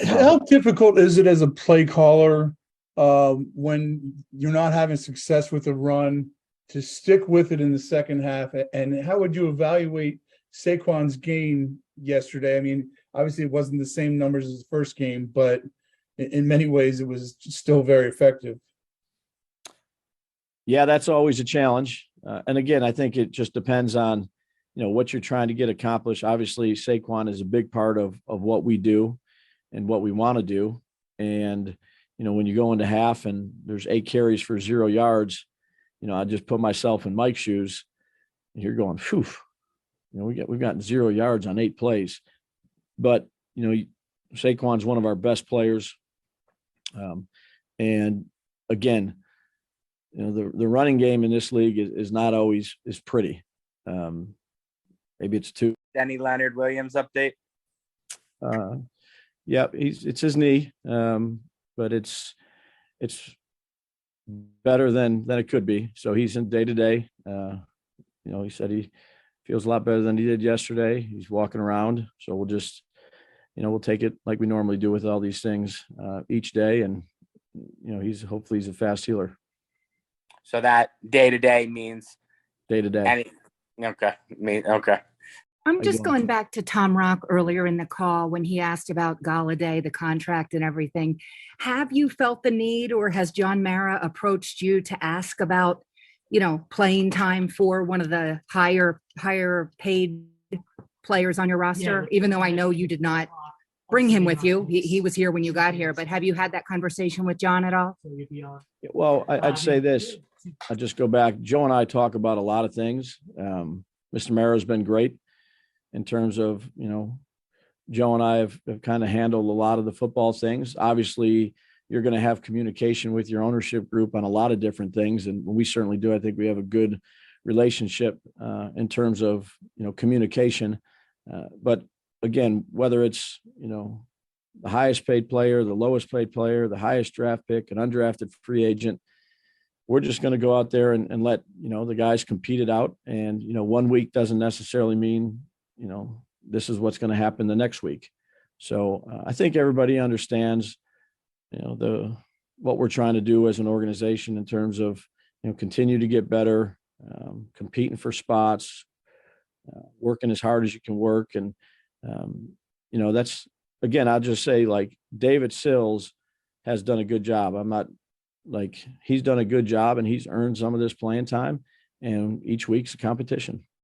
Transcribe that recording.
How difficult is it as a play caller when you're not having success with a run to stick with it in the second half? And how would you evaluate Saquon's game yesterday? I mean, obviously it wasn't the same numbers as the first game, but in many ways it was still very effective. Yeah, that's always a challenge. And again, I think it just depends on, what you're trying to get accomplished. Obviously, Saquon is a big part of what we do and what we want to do. And, when you go into half and there's 8 carries for 0 yards, I just put myself in Mike's shoes and you're going, phew, we've gotten 0 yards on 8 plays. But, Saquon's one of our best players. And again, the running game in this league is not always is pretty. Maybe it's too. Any Leonard Williams update? Yeah, it's his knee, but it's better than it could be. So he's in day to day. He said he feels a lot better than he did yesterday. He's walking around. So we'll just, we'll take it like we normally do with all these things each day. And, hopefully he's a fast healer. So that day to day means day to day. Okay. I'm just going back to Tom Rock earlier in the call when he asked about Galladay, the contract and everything. Have you felt the need, or has John Mara approached you to ask about, playing time for one of the higher paid players on your roster? Yeah. Even though I know you did not bring him with you. He was here when you got here, but have you had that conversation with John at all? Well, I'd say this. I'll just go back. Joe and I talk about a lot of things. Mr. Mara has been great in terms of, Joe and I have kind of handled a lot of the football things. Obviously, you're going to have communication with your ownership group on a lot of different things. And we certainly do. I think we have a good relationship in terms of, communication. But again, whether it's, the highest paid player, the lowest paid player, the highest draft pick, an undrafted free agent, we're just going to go out there and let, the guys compete it out. And, 1 week doesn't necessarily mean, this is what's going to happen the next week. So I think everybody understands, what we're trying to do as an organization in terms of, continue to get better, competing for spots, working as hard as you can work. And, that's, again, I'll just say, like, David Sills has done a good job. He's done a good job and he's earned some of this playing time, and each week's a competition.